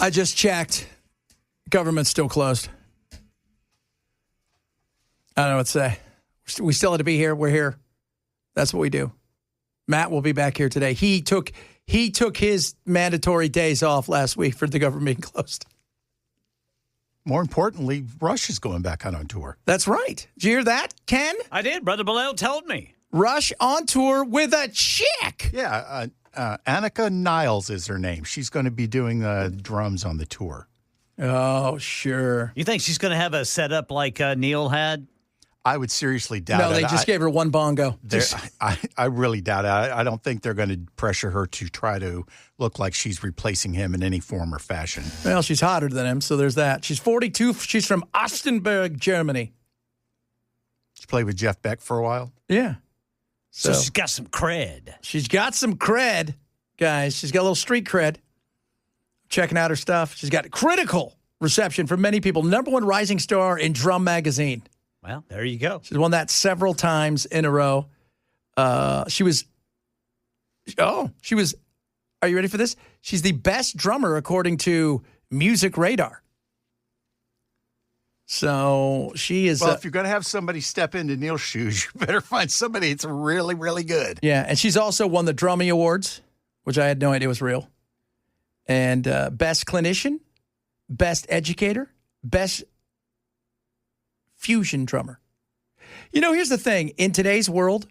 I just checked. Government's still closed. I don't know what to say. We still had to be here. We're here. That's what we do. Matt will be back here today. He took his mandatory days off last week for the government being closed. More importantly, Rush is going back out on tour. That's right. Did you hear that, Ken? I did. Brother Bilal told me. Rush on tour with a chick. Yeah, Annika Niles is her name. She's going to be doing the drums on the tour. Oh, sure. You think she's going to have a setup like Neil had? I would seriously doubt it. No, they just gave her one bongo. I really doubt it. I don't think they're going to pressure her to try to look like she's replacing him in any form or fashion. Well, she's hotter than him, so there's that. She's 42. She's from Ostenburg, Germany. She played with Jeff Beck for a while. Yeah. So she's got some cred. She's got some cred, guys. She's got a little street cred. Checking out her stuff. She's got critical reception from many people. Number one rising star in Drum Magazine. Well, there you go. She's won that several times in a row. She was, are you ready for this? She's the best drummer according to Music Radar. So she is. Well, if you're going to have somebody step into Neil's shoes, you better find somebody that's really, really good. Yeah, and she's also won the Drummy Awards, which I had no idea was real. And best clinician, best educator, best fusion drummer. You know, here's the thing. In today's world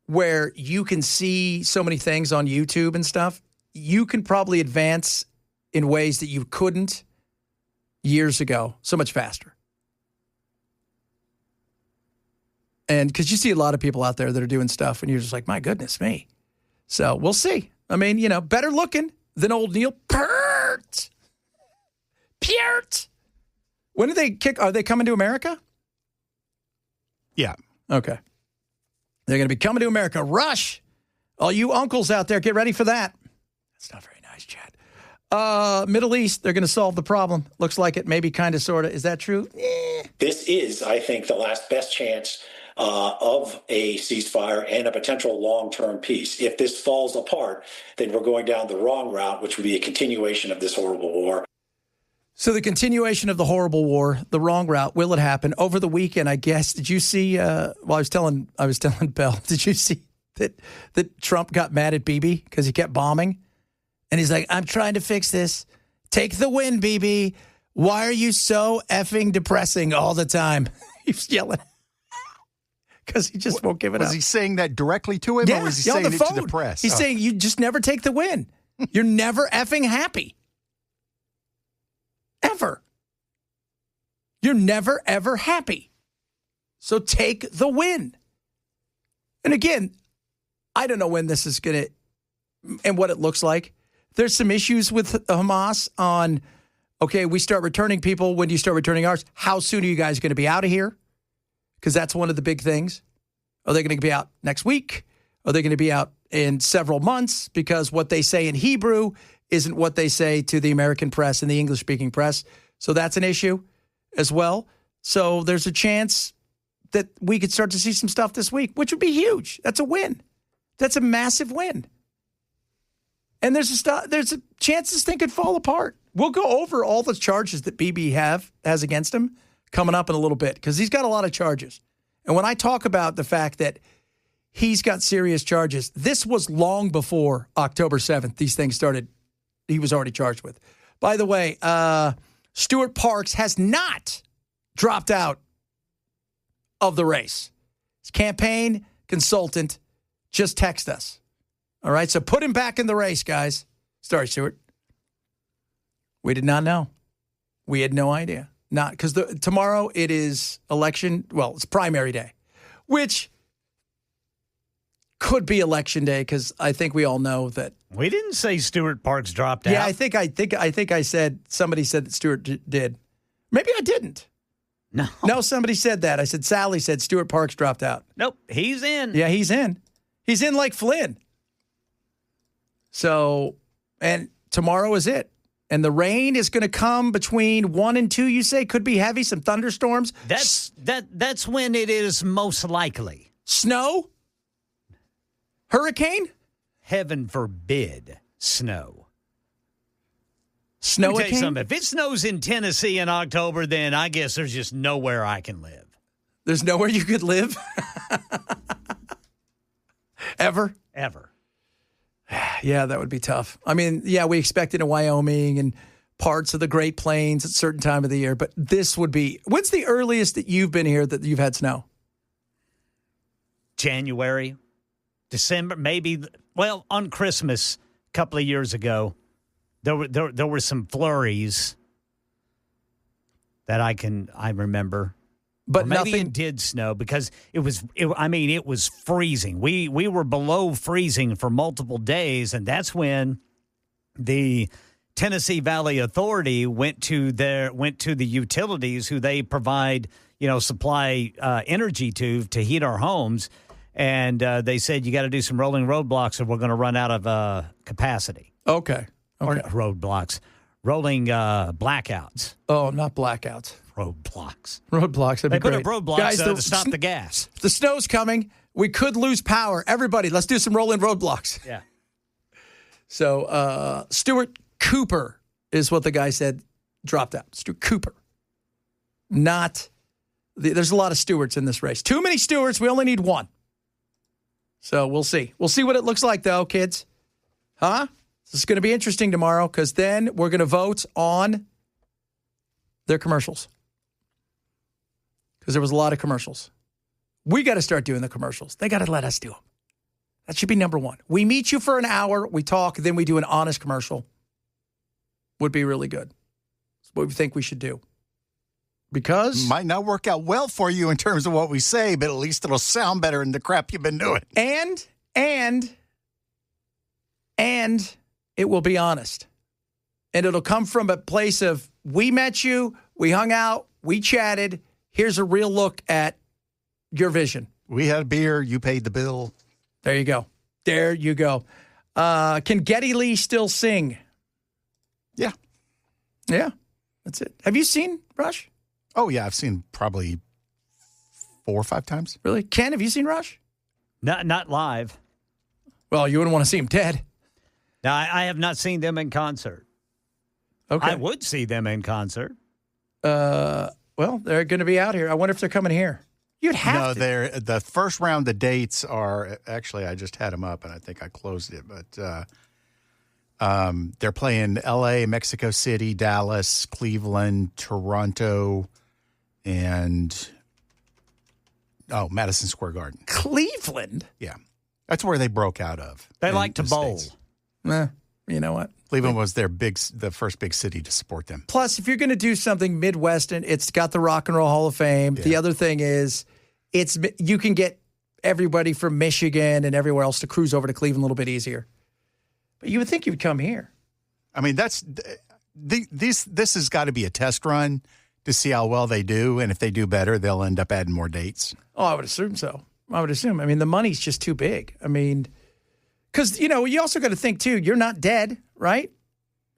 where you can see so many things on YouTube and stuff, you can probably advance in ways that you couldn't years ago so much faster. And because you see a lot of people out there that are doing stuff and you're just like, my goodness me. So we'll see. I mean, you know, better looking than old Neil Peart. When do they kick? Are they coming to America? Yeah. Okay. They're going to be coming to America. Rush. All you uncles out there, get ready for that. That's not very nice, Chad. Middle East, they're going to solve the problem. Looks like it, maybe, kind of, sort of. Is that true? This is, I think, the last best chance of a ceasefire and a potential long-term peace. If this falls apart, then we're going down the wrong route, which would be a continuation of this horrible war. So the continuation of the horrible war, the wrong route, will it happen? Over the weekend, I guess, did you see, I was telling Bell, did you see that Trump got mad at Bibi because he kept bombing? And he's like, I'm trying to fix this. Take the win, Bibi. Why are you so effing depressing all the time? He's yelling. Because he just won't give it up. Was he saying that directly to him, or was he saying it to the press? He's saying you just never take the win. You're never effing happy. Ever. You're never, ever happy. So take the win. And again, I don't know when this is going to, and what it looks like. There's some issues with Hamas on, okay, we start returning people. When do you start returning ours? How soon are you guys going to be out of here? Because that's one of the big things. Are they going to be out next week? Are they going to be out in several months? Because what they say in Hebrew isn't what they say to the American press and the English-speaking press. So that's an issue as well. So there's a chance that we could start to see some stuff this week, which would be huge. That's a win. That's a massive win. And there's a chance this thing could fall apart. We'll go over all the charges that Bibi has against him coming up in a little bit, because he's got a lot of charges. And when I talk about the fact that he's got serious charges, this was long before October 7th. These things started, he was already charged with. By the way, Stuart Parks has not dropped out of the race. His campaign consultant just texted us. All right, so put him back in the race, guys. Sorry, Stuart. We did not know. We had no idea. Not because tomorrow it is election. Well, it's primary day, which could be election day, because I think we all know that. We didn't say Stuart Parks dropped out. Yeah, I think I said, somebody said that Stuart did. Maybe I didn't. No, somebody said that. I said Sally said Stuart Parks dropped out. Nope, he's in. Yeah, he's in. He's in like Flynn. So, and tomorrow is it. And the rain is going to come between 1 and 2, you say? Could be heavy, some thunderstorms. That's when it is most likely. Snow? Hurricane? Heaven forbid snow. Snow Let me it tell you came? something. If it snows in Tennessee in October, then I guess there's just nowhere I can live. There's nowhere you could live? Ever? Ever. Yeah, that would be tough. I mean, yeah, we expect it in Wyoming and parts of the Great Plains at a certain time of the year, but this would be, what's the earliest that you've been here that you've had snow? January, December, maybe. Well, on Christmas a couple of years ago, there were some flurries that I remember. But or maybe nothing. it did snow because it was freezing. We were below freezing for multiple days, and that's when the Tennessee Valley Authority went to the utilities who they provide, supply energy to heat our homes, and they said you got to do some rolling roadblocks or we're going to run out of capacity. Okay. Or roadblocks, rolling blackouts. Oh, not blackouts. Roadblocks. Roadblocks. That'd They be put great. up roadblocks Guys, to stop the gas. The snow's coming. We could lose power. Everybody, let's do some rolling roadblocks. Yeah. So Stuart Cooper is what the guy said dropped out. Stuart Cooper. There's a lot of Stewarts in this race. Too many Stewarts. We only need one. So we'll see. We'll see what it looks like, though, kids. Huh? This is going to be interesting tomorrow because then we're going to vote on their commercials. Because there was a lot of commercials. We got to start doing the commercials. They got to let us do them. That should be number one. We meet you for an hour, we talk, then we do an honest commercial. Would be really good. That's what we think we should do. Because Might not work out well for you in terms of what we say, but at least it'll sound better than the crap you've been doing. And it will be honest. And it'll come from a place of, we met you, we hung out, we chatted. Here's a real look at your vision. We had a beer, you paid the bill. There you go. There you go. Can Geddy Lee still sing? Yeah. Yeah, that's it. Have you seen Rush? Oh, yeah, I've seen probably 4 or 5 times. Really? Ken, have you seen Rush? Not live. Well, you wouldn't want to see him dead. No, I have not seen them in concert. Okay. I would see them in concert. Well, they're going to be out here. I wonder if they're coming here. You'd have to. No, the first round of dates are actually, I just had them up and I think I closed it, but they're playing L.A., Mexico City, Dallas, Cleveland, Toronto, and Madison Square Garden. Cleveland? Yeah, that's where they broke out of. They in like to the bowl. States. You know what? Cleveland was the first big city to support them. Plus, if you're going to do something Midwestern, it's got the Rock and Roll Hall of Fame. Yeah. The other thing is, you can get everybody from Michigan and everywhere else to cruise over to Cleveland a little bit easier. But you would think you'd come here. I mean, this has got to be a test run to see how well they do, and if they do better, they'll end up adding more dates. Oh, I would assume so. I mean, the money's just too big. I mean, because, you also got to think, too, you're not dead, right?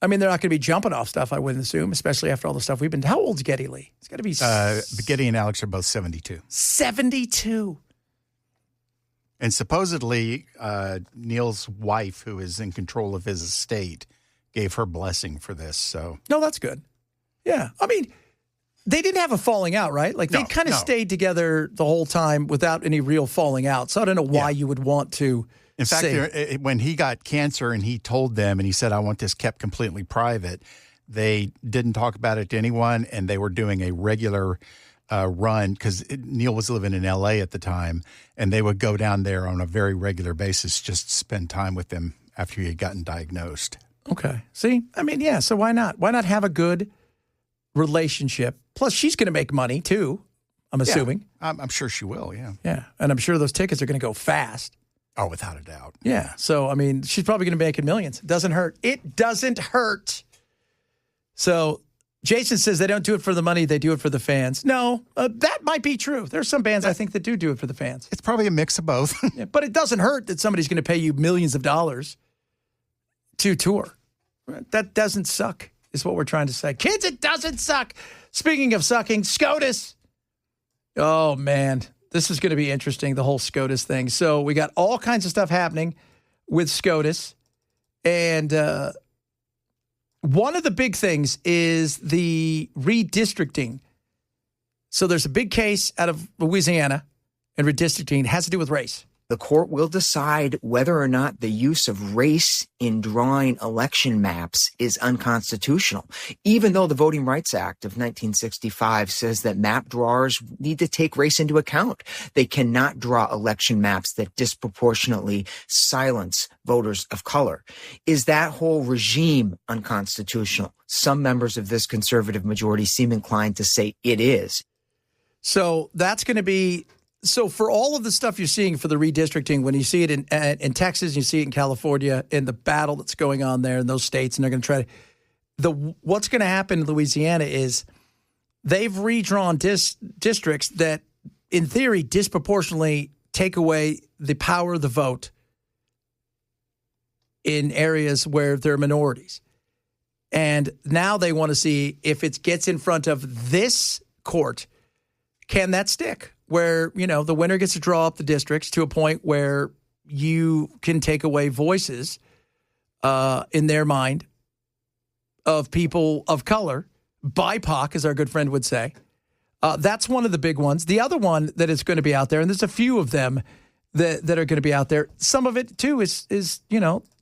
I mean, they're not going to be jumping off stuff, I wouldn't assume, especially after all the stuff we've been. How old's Geddy Lee? It's got to be Geddy and Alex are both 72. 72. And supposedly, Neil's wife, who is in control of his estate, gave her blessing for this. So No, that's good. Yeah. I mean, they didn't have a falling out, right? Like, they kind of stayed together the whole time without any real falling out. So I don't know why you would want to. In fact, when he got cancer and he told them and he said, I want this kept completely private, they didn't talk about it to anyone, and they were doing a regular run because Neil was living in L.A. at the time, and they would go down there on a very regular basis just to spend time with him after he had gotten diagnosed. Okay. See? I mean, yeah, so why not? Why not have a good relationship? Plus, she's going to make money, too, I'm assuming. Yeah, I'm sure she will, yeah. Yeah, and I'm sure those tickets are going to go fast. Oh, without a doubt. Yeah. So, I mean, she's probably going to be making millions. It doesn't hurt. It doesn't hurt. So, Jason says they don't do it for the money. They do it for the fans. No, that might be true. There's some bands I think that do it for the fans. It's probably a mix of both. Yeah, but it doesn't hurt that somebody's going to pay you millions of dollars to tour. That doesn't suck, is what we're trying to say. Kids, it doesn't suck. Speaking of sucking, SCOTUS. Oh, man. This is going to be interesting, the whole SCOTUS thing. So we got all kinds of stuff happening with SCOTUS. And one of the big things is the redistricting. So there's a big case out of Louisiana, and redistricting has to do with race. The court will decide whether or not the use of race in drawing election maps is unconstitutional, even though the Voting Rights Act of 1965 says that map drawers need to take race into account. They cannot draw election maps that disproportionately silence voters of color. Is that whole regime unconstitutional? Some members of this conservative majority seem inclined to say it is. So that's going to be... So for all of the stuff you're seeing for the redistricting, when you see it in Texas, you see it in California, in the battle that's going on there in those states, and they're going to try to what's going to happen in Louisiana is they've redrawn districts that, in theory, disproportionately take away the power of the vote in areas where there are minorities. And now they want to see if it gets in front of this court, can that stick? Where, the winner gets to draw up the districts to a point where you can take away voices in their mind of people of color, BIPOC, as our good friend would say. That's one of the big ones. The other one that is going to be out there, and there's a few of them that are going to be out there. Some of it, too, is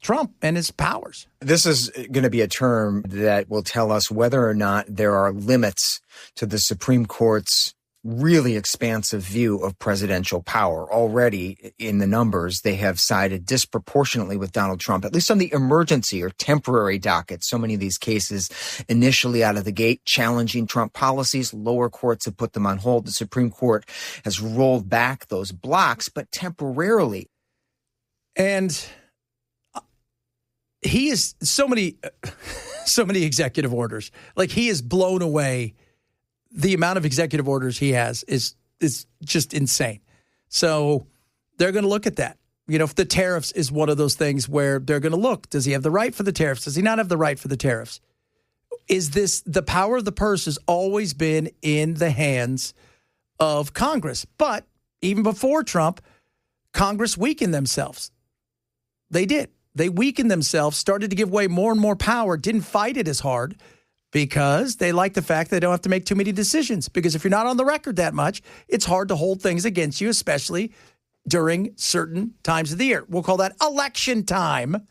Trump and his powers. This is going to be a term that will tell us whether or not there are limits to the Supreme Court's really expansive view of presidential power. Already in the numbers, they have sided disproportionately with Donald Trump, at least on the emergency or temporary docket. So many of these cases initially out of the gate challenging Trump policies. Lower courts have put them on hold. The Supreme Court has rolled back those blocks, but temporarily. And he is so many executive orders. Like, he has blown away. The amount of executive orders he has is just insane. So they're going to look at that. If the tariffs is one of those things where they're going to look, does he have the right for the tariffs? Does he not have the right for the tariffs? Is this the power of the purse has always been in the hands of Congress? But even before Trump, Congress weakened themselves. They did. They weakened themselves, started to give away more and more power, didn't fight it as hard, because they like the fact they don't have to make too many decisions. Because if you're not on the record that much, it's hard to hold things against you, especially during certain times of the year. We'll call that election time.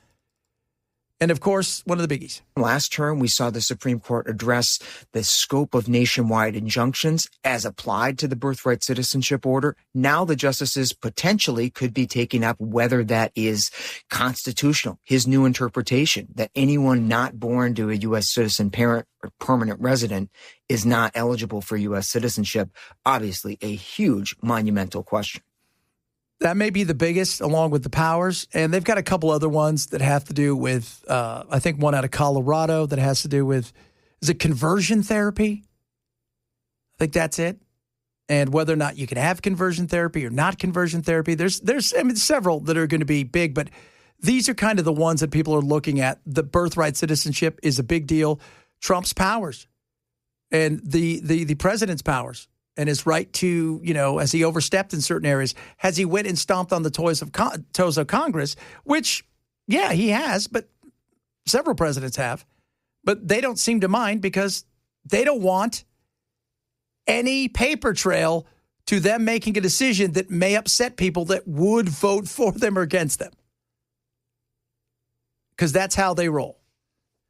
And, of course, one of the biggies. Last term, we saw the Supreme Court address the scope of nationwide injunctions as applied to the birthright citizenship order. Now the justices potentially could be taking up whether that is constitutional. His new interpretation that anyone not born to a U.S. citizen parent or permanent resident is not eligible for U.S. citizenship. Obviously, a huge monumental question. That may be the biggest, along with the powers. And they've got a couple other ones that have to do with, I think one out of Colorado that has to do with, is it conversion therapy? I think that's it. And whether or not you can have conversion therapy or not conversion therapy. There's several that are going to be big, but these are kind of the ones that people are looking at. The birthright citizenship is a big deal. Trump's powers and the president's powers. And his right to, as he overstepped in certain areas, has he went and stomped on the toes of Congress, which, yeah, he has, but several presidents have. But they don't seem to mind because they don't want any paper trail to them making a decision that may upset people that would vote for them or against them. Because that's how they roll.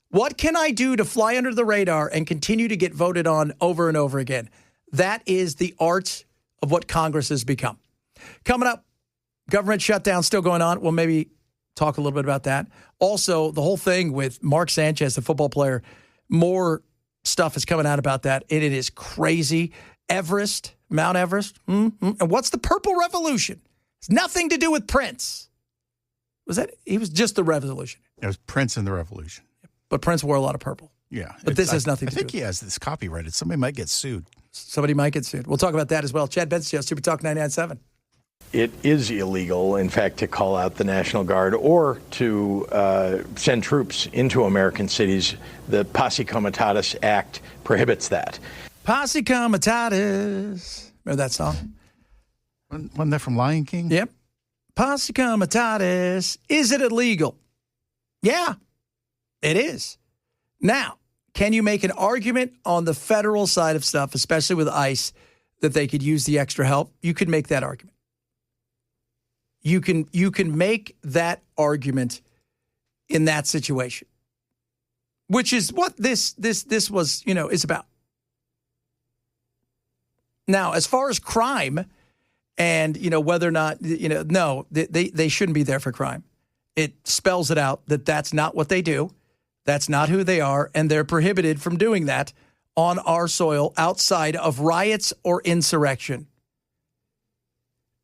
What can I do to fly under the radar and continue to get voted on over and over again? That is the art of what Congress has become. Coming up, government shutdown still going on. We'll maybe talk a little bit about that. Also, the whole thing with Mark Sanchez, the football player, more stuff is coming out about that, and it is crazy. Mount Everest. And what's the Purple Revolution? It's nothing to do with Prince. He was just the Revolution. It was Prince and the Revolution. But Prince wore a lot of purple. Yeah. But this has nothing to do with it. I think he has this copyrighted. Somebody might get sued. Somebody might get sued. We'll talk about that as well. Chad Benson, Super Talk 99.7. It is illegal, in fact, to call out the National Guard or to send troops into American cities. The Posse Comitatus Act prohibits that. Posse Comitatus. Remember that song? Wasn't that from Lion King? Yep. Posse Comitatus. Is it illegal? Yeah, it is. Now, can you make an argument on the federal side of stuff, especially with ICE, that they could use the extra help? You could make that argument. You can make that argument in that situation, which is what this was, is about. Now, as far as crime and, whether or not, no, they shouldn't be there for crime. It spells it out that that's not what they do. That's not who they are, and they're prohibited from doing that on our soil outside of riots or insurrection.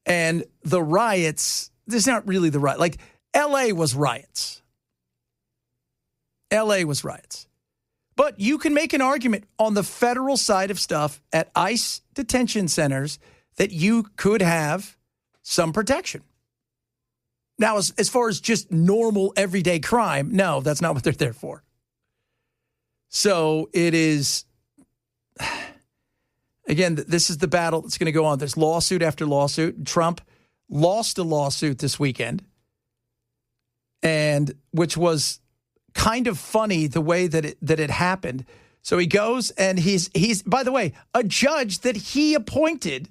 And the riots, there's not really the riot. Like, L.A. was riots. L.A. was riots. But you can make an argument on the federal side of stuff at ICE detention centers that you could have some protection. Now, as far as just normal everyday crime, no, that's not what they're there for. So it is, again, this is the battle that's going to go on. There's lawsuit after lawsuit. Trump lost a lawsuit this weekend, and which was kind of funny the way that it happened. So he goes and he's by the way, a judge that he appointed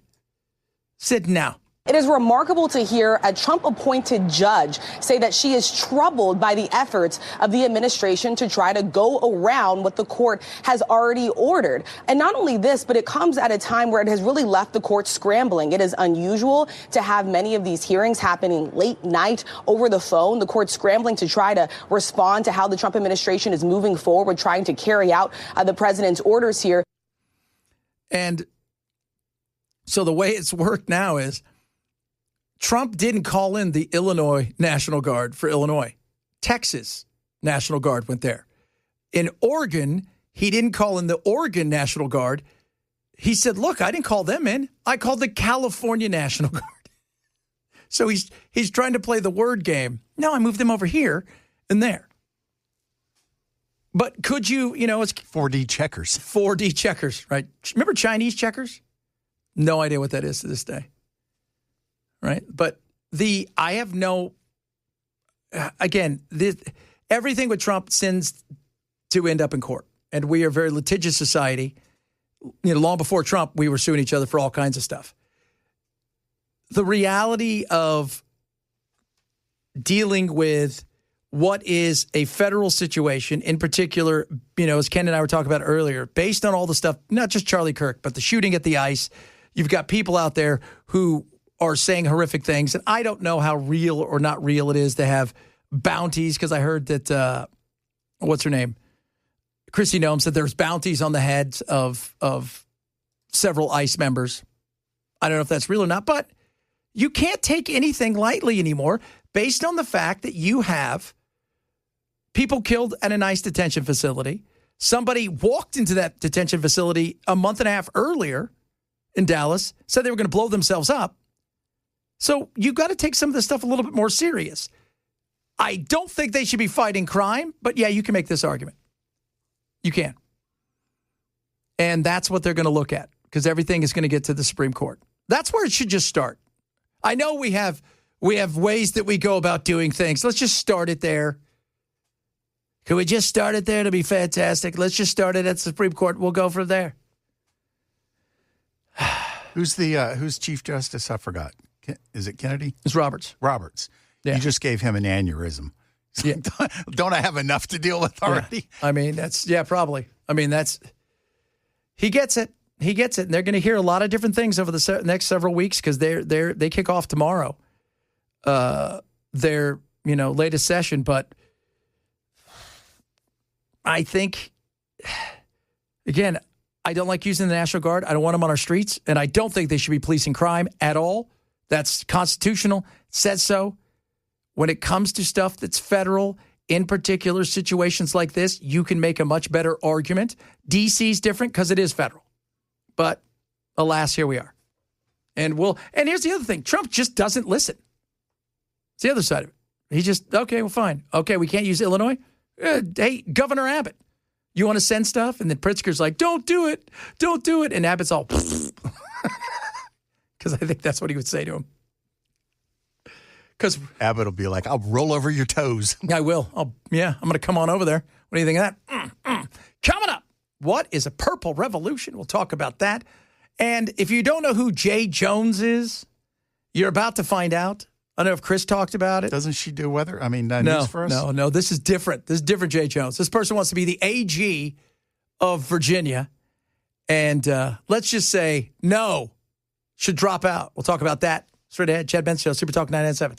said no. It is remarkable to hear a Trump-appointed judge say that she is troubled by the efforts of the administration to try to go around what the court has already ordered. And not only this, but it comes at a time where it has really left the court scrambling. It is unusual to have many of these hearings happening late night over the phone, the court scrambling to try to respond to how the Trump administration is moving forward, trying to carry out the president's orders here. And so the way it's worked now is Trump didn't call in the Illinois National Guard for Illinois. Texas National Guard went there. In Oregon, he didn't call in the Oregon National Guard. He said, look, I didn't call them in. I called the California National Guard. So he's trying to play the word game. No, I moved them over here and there. But could you, it's 4D checkers. 4D checkers, right? Remember Chinese checkers? No idea what that is to this day. Right. But I have no, again, everything with Trump sends to end up in court. And we are a very litigious society. Long before Trump, we were suing each other for all kinds of stuff. The reality of dealing with what is a federal situation, in particular, as Ken and I were talking about earlier, based on all the stuff, not just Charlie Kirk, but the shooting at the ICE, you've got people out there who are saying horrific things. And I don't know how real or not real it is to have bounties, because I heard that, what's her name? Kristi Noem said there's bounties on the heads of several ICE members. I don't know if that's real or not, but you can't take anything lightly anymore based on the fact that you have people killed at an ICE detention facility. Somebody walked into that detention facility a month and a half earlier in Dallas, said they were going to blow themselves up. So you got to take some of this stuff a little bit more serious. I don't think they should be fighting crime, but yeah, you can make this argument. You can. And that's what they're going to look at, because everything is going to get to the Supreme Court. That's where it should just start. I know we have ways that we go about doing things. Let's just start it there. Could we just start it there? To be fantastic. Let's just start it at the Supreme Court. We'll go from there. Who's Chief Justice? I forgot. Is it Kennedy? It's Roberts. Roberts. Yeah. You just gave him an aneurysm. Yeah. Don't I have enough to deal with already? Yeah. I mean, probably. I mean, he gets it. He gets it. And they're going to hear a lot of different things over the next several weeks, because they kick off tomorrow. Their latest session. But I think, again, I don't like using the National Guard. I don't want them on our streets. And I don't think they should be policing crime at all. That's constitutional. It says so. When it comes to stuff that's federal, in particular situations like this, you can make a much better argument. D.C.'s different because it is federal. But alas, here we are. And here's the other thing. Trump just doesn't listen. It's the other side of it. He just, okay, well, fine. Okay, we can't use Illinois. Hey, Governor Abbott, you want to send stuff? And then Pritzker's like, don't do it. Don't do it. And Abbott's all, because I think that's what he would say to him. Because Abbott will be like, I'll roll over your toes. I will. I'm going to come on over there. What do you think of that? What is a purple revolution? We'll talk about that. And if you don't know who Jay Jones is, you're about to find out. I don't know if Chris talked about it. Doesn't she do weather? I mean, No, news for us? no. This is different. This is different Jay Jones. This person wants to be the AG of Virginia. And let's just say, no, should drop out. We'll talk about that straight ahead. Chad Benson Show, Super Talk 997.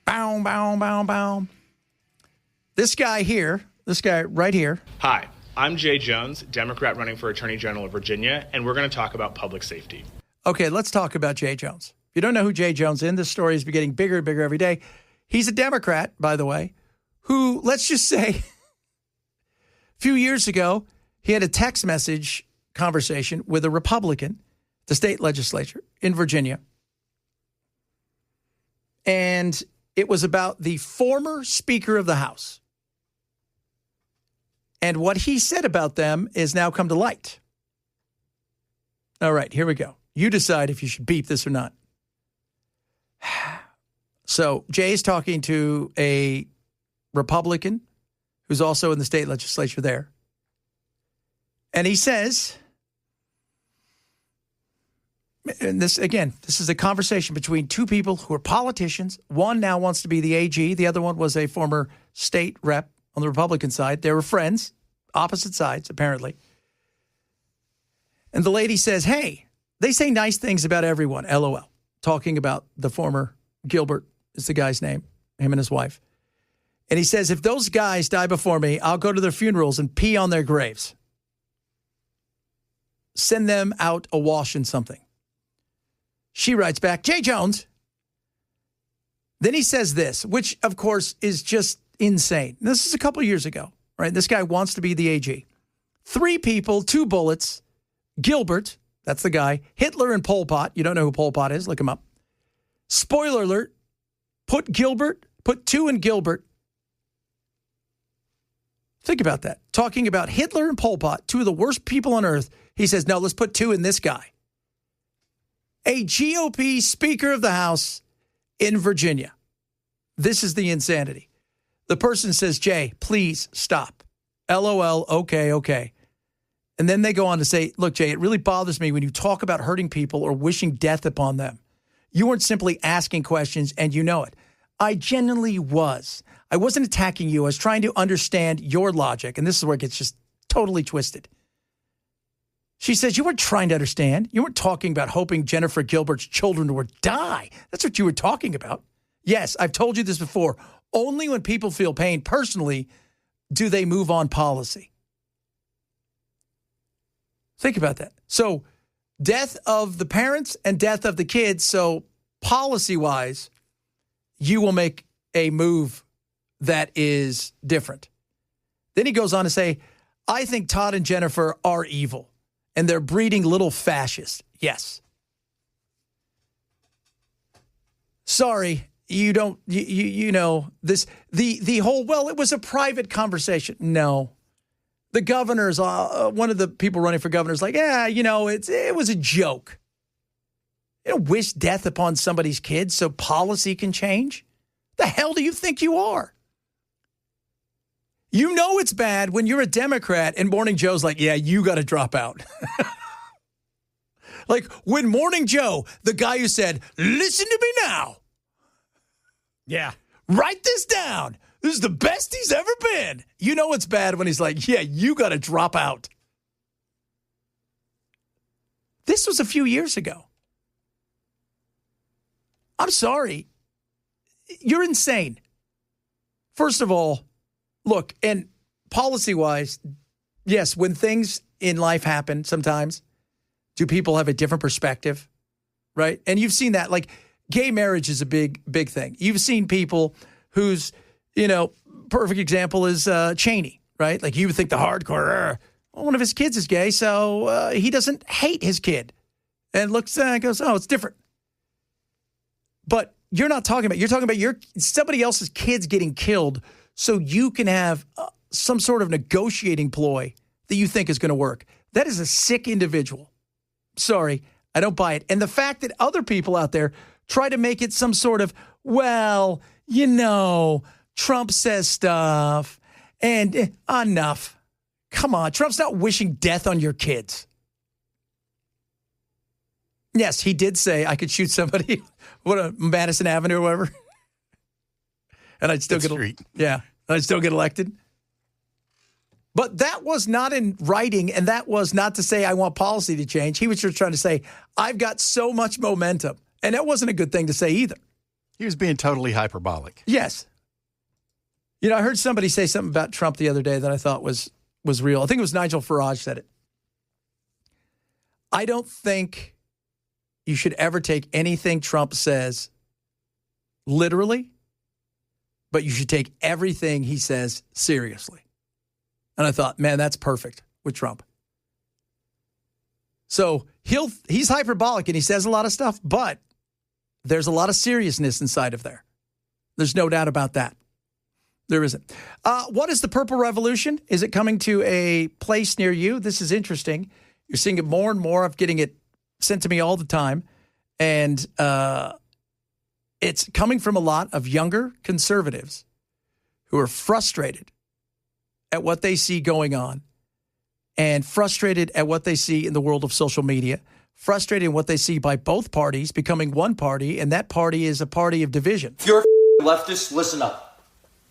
Bow, bow, bow, bow. This guy right here. Hi, I'm Jay Jones, Democrat running for Attorney General of Virginia, and we're going to talk about public safety. Okay, let's talk about Jay Jones. If you don't know who Jay Jones is, this story is getting bigger and bigger every day. He's a Democrat, by the way, who, let's just say, a few years ago, he had a text message conversation with a Republican, the state legislature in Virginia. And it was about the former Speaker of the House. And what he said about them is now come to light. All right, here we go. You decide if you should beep this or not. So Jay's talking to a Republican who's also in the state legislature there. And he says, and this is a conversation between two people who are politicians. One now wants to be the AG. The other one was a former state rep on the Republican side. They were friends, opposite sides, apparently. And the lady says, hey, they say nice things about everyone, LOL. Talking about the former Gilbert is the guy's name, him and his wife. And he says, if those guys die before me, I'll go to their funerals and pee on their graves. Send them out awash in something. She writes back, Jay Jones. Then he says this, which, of course, is just insane. This is a couple of years ago, right? This guy wants to be the AG. 3 people, 2 bullets. Gilbert, that's the guy. Hitler and Pol Pot. You don't know who Pol Pot is? Look him up. Spoiler alert. Put 2 in Gilbert. Think about that. Talking about Hitler and Pol Pot, 2 of the worst people on earth. He says, no, let's put 2 in this guy. A GOP Speaker of the House in Virginia. This is the insanity. The person says, Jay, please stop. LOL, okay. And then they go on to say, look, Jay, it really bothers me when you talk about hurting people or wishing death upon them. You weren't simply asking questions, and you know it. I genuinely was. I wasn't attacking you. I was trying to understand your logic, and this is where it gets just totally twisted. She says, you weren't trying to understand. You weren't talking about hoping Jennifer Gilbert's children would die. That's what you were talking about. Yes, I've told you this before. Only when people feel pain personally do they move on policy. Think about that. So death of the parents and death of the kids. So policy-wise, you will make a move that is different. Then he goes on to say, I think Todd and Jennifer are evil. And they're breeding little fascists. Yes. Sorry, you don't, you know, this, the whole, well, it was a private conversation. No. The governor's, one of the people running for governor is like, yeah, you know, it was a joke. You don't wish death upon somebody's kids so policy can change. The hell do you think you are? You know it's bad when you're a Democrat and Morning Joe's like, yeah, you got to drop out. Like when Morning Joe, the guy who said, listen to me now. Yeah. Write this down. This is the best he's ever been. You know it's bad when he's like, yeah, you got to drop out. This was a few years ago. I'm sorry. You're insane. First of all, look, and policy-wise, yes, when things in life happen sometimes, do people have a different perspective, right? And you've seen that. Like, gay marriage is a big, big thing. You've seen people whose, you know, perfect example is Cheney, right? Like, you would think the hardcore, well, one of his kids is gay, so he doesn't hate his kid. And looks and goes, oh, it's different. But you're not talking about, you're talking about somebody else's kids getting killed so you can have some sort of negotiating ploy that you think is going to work. That is a sick individual. Sorry, I don't buy it. And the fact that other people out there try to make it some sort of, well, you know, Trump says stuff, and enough. Come on, Trump's not wishing death on your kids. Yes, he did say I could shoot somebody, Madison Avenue or whatever, and I'd still I'd still get elected. But that was not in writing, and that was not to say I want policy to change. He was just trying to say, I've got so much momentum. And that wasn't a good thing to say either. He was being totally hyperbolic. Yes. You know, I heard somebody say something about Trump the other day that I thought was real. I think it was Nigel Farage said it. I don't think you should ever take anything Trump says literally, but you should take everything he says seriously. And I thought, man, that's perfect with Trump. So he's hyperbolic and he says a lot of stuff, but there's a lot of seriousness inside of there. There's no doubt about that. There isn't. What is the Purple Revolution? Is it coming to a place near you? This is interesting. You're seeing it more and more. I'm getting it sent to me all the time. And it's coming from a lot of younger conservatives who are frustrated at what they see going on and frustrated at what they see in the world of social media, frustrated at what they see by both parties becoming one party, and that party is a party of division. If you're leftist, listen up.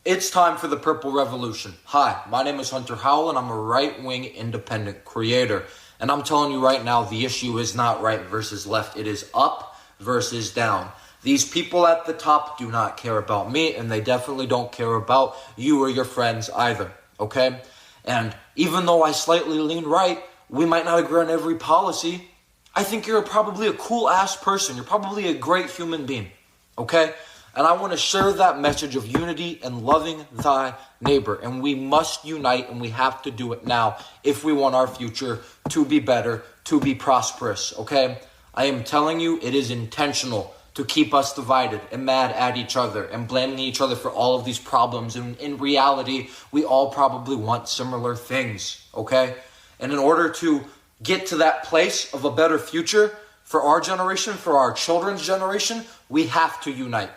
It's time for the Purple Revolution. Hi, my name is Hunter Howell, and I'm a right-wing independent creator. And I'm telling you right now, the issue is not right versus left. It is up versus down. These people at the top do not care about me, and they definitely don't care about you or your friends either. Okay? And even though I slightly lean right, we might not agree on every policy. I think you're probably a cool-ass person. You're probably a great human being. Okay? And I want to share that message of unity and loving thy neighbor. And we must unite, and we have to do it now if we want our future to be better, to be prosperous. Okay? I am telling you, it is intentional to keep us divided and mad at each other and blaming each other for all of these problems. And in reality, we all probably want similar things, okay? And in order to get to that place of a better future for our generation, for our children's generation, we have to unite.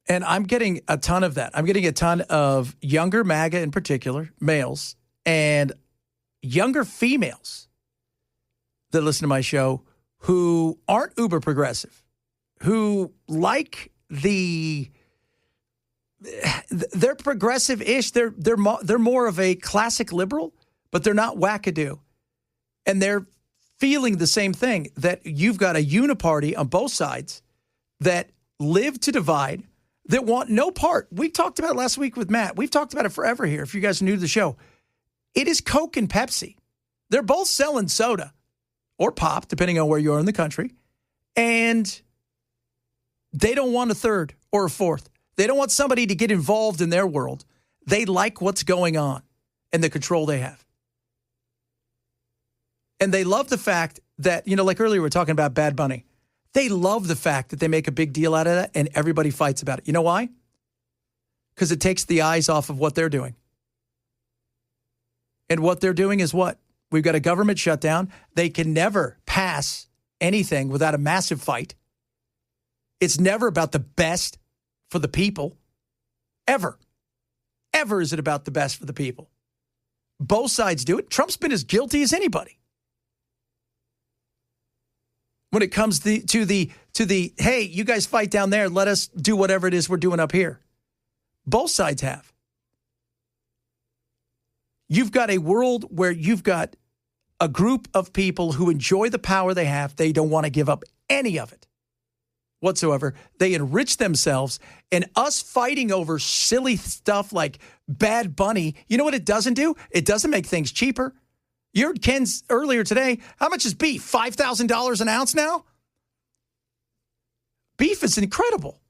And I'm getting a ton of that. I'm getting a ton of younger MAGA in particular, males, and younger females that listen to my show who aren't uber progressive, who like they're progressive-ish. They're more of a classic liberal, but they're not wackadoo. And they're feeling the same thing, that you've got a uniparty on both sides that live to divide, that want no part. We talked about it last week with Matt. We've talked about it forever here, if you guys are new to the show. It is Coke and Pepsi. They're both selling soda or pop, depending on where you are in the country. And they don't want a third or a fourth. They don't want somebody to get involved in their world. They like what's going on and the control they have. And they love the fact that, like earlier we were talking about Bad Bunny. They love the fact that they make a big deal out of that and everybody fights about it. You know why? Because it takes the eyes off of what they're doing. And what they're doing is what? We've got a government shutdown. They can never pass anything without a massive fight. It's never about the best for the people. Ever. Ever is it about the best for the people. Both sides do it. Trump's been as guilty as anybody. When it comes to the hey, you guys fight down there, let us do whatever it is we're doing up here. Both sides have. You've got a world where you've got a group of people who enjoy the power they have. They don't want to give up any of it whatsoever. They enrich themselves, and us fighting over silly stuff like Bad Bunny, you know what it doesn't do? It doesn't make things cheaper. You heard Ken's earlier today. How much is beef? $5,000 an ounce now? Beef is incredible.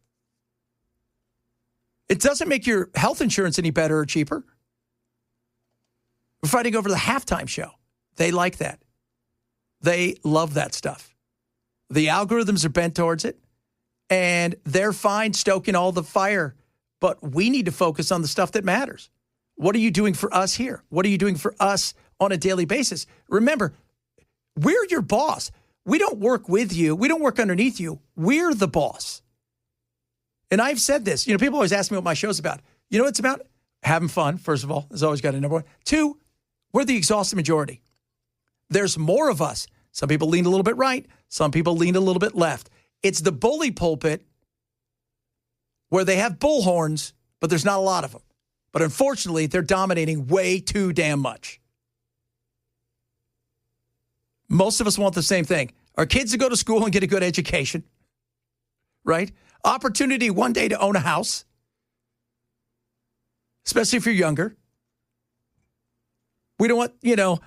It doesn't make your health insurance any better or cheaper. We're fighting over the halftime show. They like that. They love that stuff. The algorithms are bent towards it, and they're fine stoking all the fire. But we need to focus on the stuff that matters. What are you doing for us here? What are you doing for us on a daily basis? Remember, we're your boss. We don't work with you. We don't work underneath you. We're the boss. And I've said this. People always ask me what my show's about. You know what it's about? Having fun, first of all. It's always got a number one. 2, we're the exhausted majority. There's more of us. Some people lean a little bit right. Some people lean a little bit left. It's the bully pulpit where they have bullhorns, but there's not a lot of them. But unfortunately, they're dominating way too damn much. Most of us want the same thing. Our kids to go to school and get a good education, right? Opportunity one day to own a house, especially if you're younger. We don't want,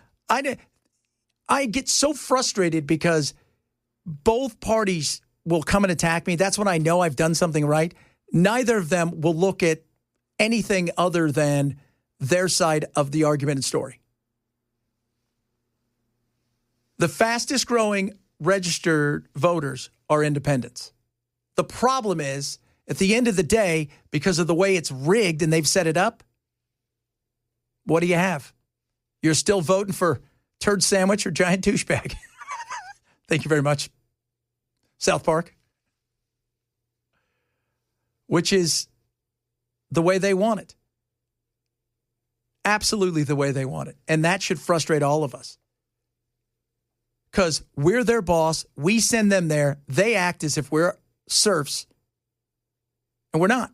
I get so frustrated because both parties will come and attack me. That's when I know I've done something right. Neither of them will look at anything other than their side of the argument and story. The fastest growing registered voters are independents. The problem is, at the end of the day, because of the way it's rigged and they've set it up, what do you have? You're still voting for turd sandwich or giant douchebag. Thank you very much. South Park. Which is the way they want it. Absolutely the way they want it. And that should frustrate all of us. Because we're their boss. We send them there. They act as if we're serfs. And we're not.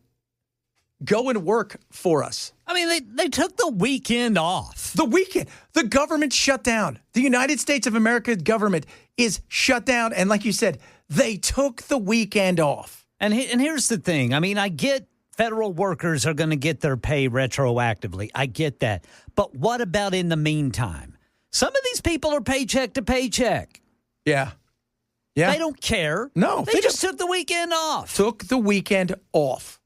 Go and work for us. I mean, they took the weekend off. The weekend. The government shut down. The United States of America government is shut down. And like you said, they took the weekend off. And here's the thing. I mean, I get federal workers are going to get their pay retroactively. I get that. But what about in the meantime? Some of these people are paycheck to paycheck. Yeah. Yeah. They don't care. No. They just took the weekend off. Took the weekend off.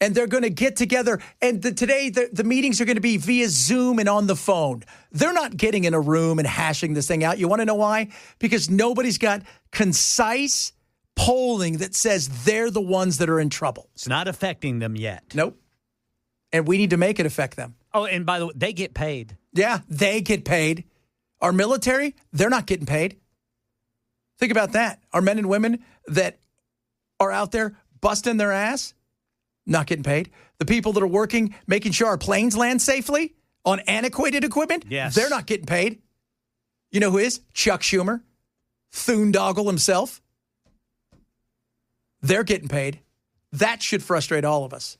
And they're going to get together. And today, the meetings are going to be via Zoom and on the phone. They're not getting in a room and hashing this thing out. You want to know why? Because nobody's got concise polling that says they're the ones that are in trouble. It's not affecting them yet. Nope. And we need to make it affect them. Oh, and by the way, they get paid. Yeah, they get paid. Our military, they're not getting paid. Think about that. Our men and women that are out there busting their ass, not getting paid. The people that are working, making sure our planes land safely on antiquated equipment, yes, they're not getting paid. You know who is? Chuck Schumer, Thundoggle himself. They're getting paid. That should frustrate all of us.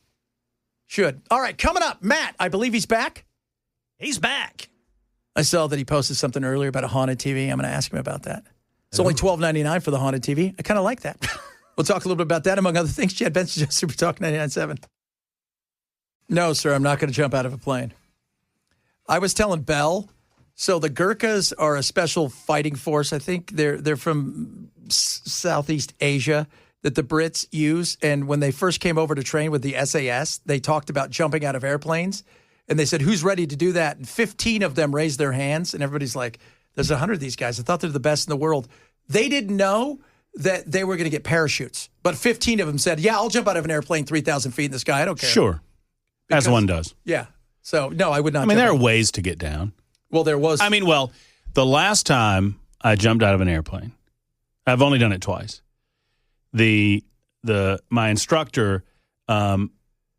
Should. All right, coming up, Matt, I believe he's back. He's back. I saw that he posted something earlier about a haunted TV. I'm going to ask him about that. It's only $12.99 for the haunted TV. I kind of like that. We'll talk a little bit about that, among other things. Chad Benson, just Super Talk 99.7. No, sir, I'm not going to jump out of a plane. I was telling Belle, so the Gurkhas are a special fighting force. I think they're from Southeast Asia that the Brits use. And when they first came over to train with the SAS, they talked about jumping out of airplanes. And they said, who's ready to do that? And 15 of them raised their hands. And everybody's like, there's 100 of these guys. I thought they're the best in the world. They didn't know that they were going to get parachutes. But 15 of them said, yeah, I'll jump out of an airplane 3,000 feet in the sky. I don't care. Sure. As one does. Yeah. So, no, I would not. I mean, there are ways to get down. Well, there was. I mean, the last time I jumped out of an airplane, I've only done it twice. My instructor,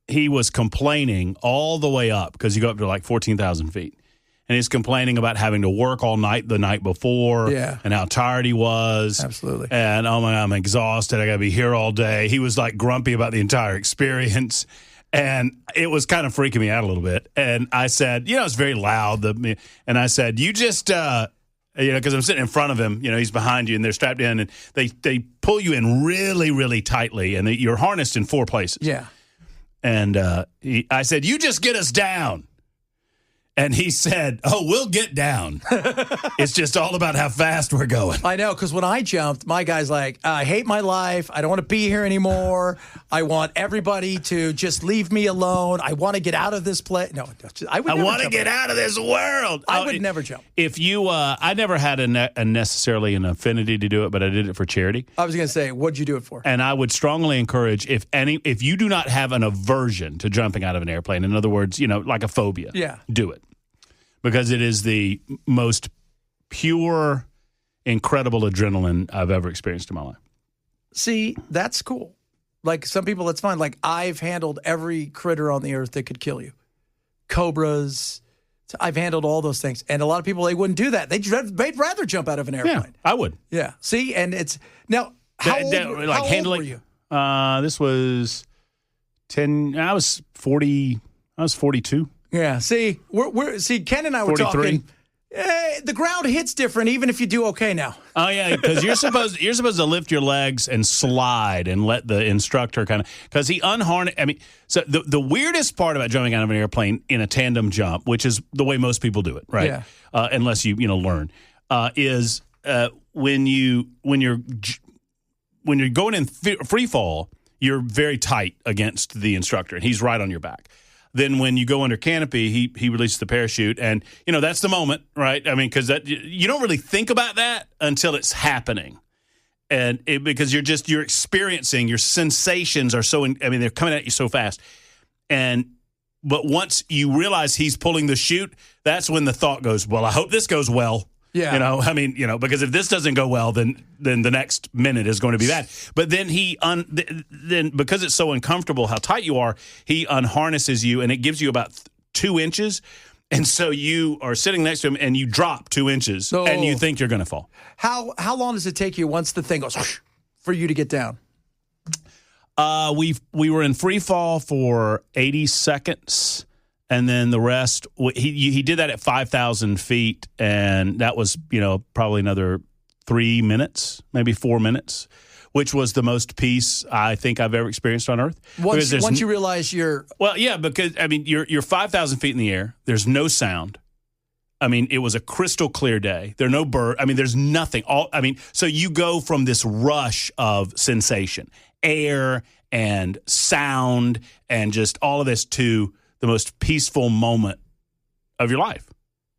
he was complaining all the way up because you go up to like 14,000 feet. And he's complaining about having to work all night the night before and how tired he was. Absolutely. And, oh, my, I'm exhausted. I got to be here all day. He was like grumpy about the entire experience. And it was kind of freaking me out a little bit. And I said, it's very loud. And I said, you just, because I'm sitting in front of him, he's behind you and they're strapped in and they pull you in really, really tightly. And you're harnessed in 4 places. Yeah. And I said, you just get us down. And he said, oh, we'll get down. It's just all about how fast we're going. I know, because when I jumped, my guy's like, I hate my life. I don't want to be here anymore. I want everybody to just leave me alone. I want to get out of this place. No, I want to get out of this world. I would never jump. If you, I never had a necessarily an affinity to do it, but I did it for charity. I was going to say, what'd you do it for? And I would strongly encourage if you do not have an aversion to jumping out of an airplane, in other words, like a phobia, do it. Because it is the most pure, incredible adrenaline I've ever experienced in my life. See, that's cool. Like some people, that's fine. Like I've handled every critter on the earth that could kill you. Cobras. I've handled all those things. And a lot of people, they wouldn't do that. They'd rather jump out of an airplane. Yeah, I would. Yeah. See, and it's now, how old were you? This was 10, I was 40, I was 42. Yeah. See, see, Ken and I were 43. talking. The ground hits different, even if you do okay now. Oh yeah, because you're supposed to lift your legs and slide and let the instructor kind of, because he unharnessed. I mean, so the weirdest part about jumping out of an airplane in a tandem jump, which is the way most people do it, right? Yeah. Unless you learn, is when you're going in free fall, you're very tight against the instructor, and he's right on your back. Then when you go under canopy, he releases the parachute, and that's the moment, right? I mean, because you don't really think about that until it's happening, and because you're experiencing, your sensations are they're coming at you so fast, but once you realize he's pulling the chute, that's when the thought goes, well, I hope this goes well. Yeah. Because if this doesn't go well, then the next minute is going to be bad. But then then because it's so uncomfortable how tight you are, he unharnesses you, and it gives you about 2 inches. And so you are sitting next to him, and you drop 2 inches, and you think you're going to fall. How long does it take you once the thing goes whoosh, for you to get down? We were in free fall for 80 seconds. And then the rest, he did that at 5,000 feet, and that was, probably another 3 minutes, maybe 4 minutes, which was the most peace I think I've ever experienced on Earth. Once you realize you're... Well, yeah, because, you're 5,000 feet in the air. There's no sound. It was a crystal clear day. There are no bird. There's nothing. So you go from this rush of sensation, air and sound and just all of this to the most peaceful moment of your life,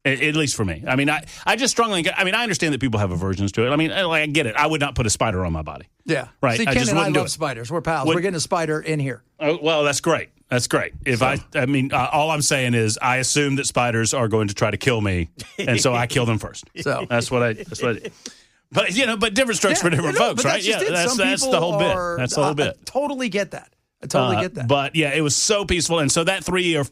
at least for me. I just strongly, I understand that people have aversions to it. I get it. I would not put a spider on my body. Yeah. Right. See, Ken and I love spiders. We're pals. We're getting a spider in here. Oh, well, that's great. That's great. All I'm saying is I assume that spiders are going to try to kill me, and so I kill them first. So that's what I did. But different strokes for different folks, right? Yeah, that's the whole bit. That's the whole bit. I totally get that. I totally get that. But yeah, it was so peaceful, and so that 3 or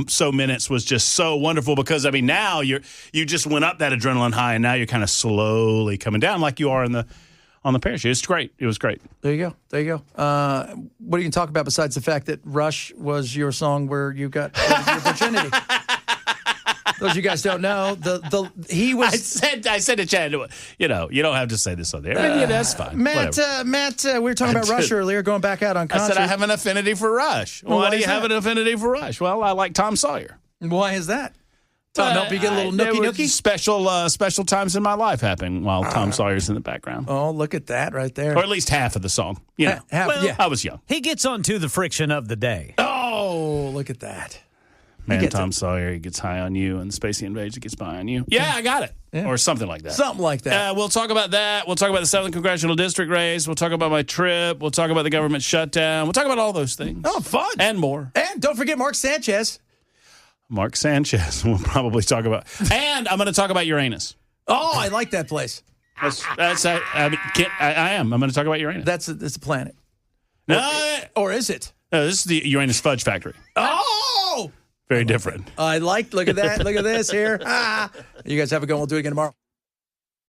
so minutes was just so wonderful because now you just went up that adrenaline high, and now you're kind of slowly coming down like you are on the parachute. It's great. It was great. There you go. What are you going to talk about besides the fact that "Rush" was your song where you got your virginity? Those of you guys don't know, he was. I said to Chad, you don't have to say this on there. That's fine. Matt, we were talking about Rush earlier, going back out on concert. I said I have an affinity for Rush. Why do you have an affinity for Rush? Well, I like Tom Sawyer. Why is that? Help you get a little nookie. Special times in my life happen while Tom Sawyer's in the background. Oh, look at that right there. Or at least half of the song. Yeah. I was young. He gets onto the friction of the day. Oh, look at that. Man, Tom Sawyer, he gets high on you, and Spacey Invades, he gets by on you. Yeah, I got it. Yeah. Or something like that. Something like that. We'll talk about that. We'll talk about the 7th Congressional District race. We'll talk about my trip. We'll talk about the government shutdown. We'll talk about all those things. Oh, fun. And more. And don't forget Mark Sanchez. Mark Sanchez we'll probably talk about. And I'm going to talk about Uranus. Oh, I like that place. I am. I'm going to talk about Uranus. That's a planet. No. Or is it? No, this is the Uranus Fudge Factory. Oh! Very different. Look at that. Look at this here. You guys have a go. We'll do it again tomorrow.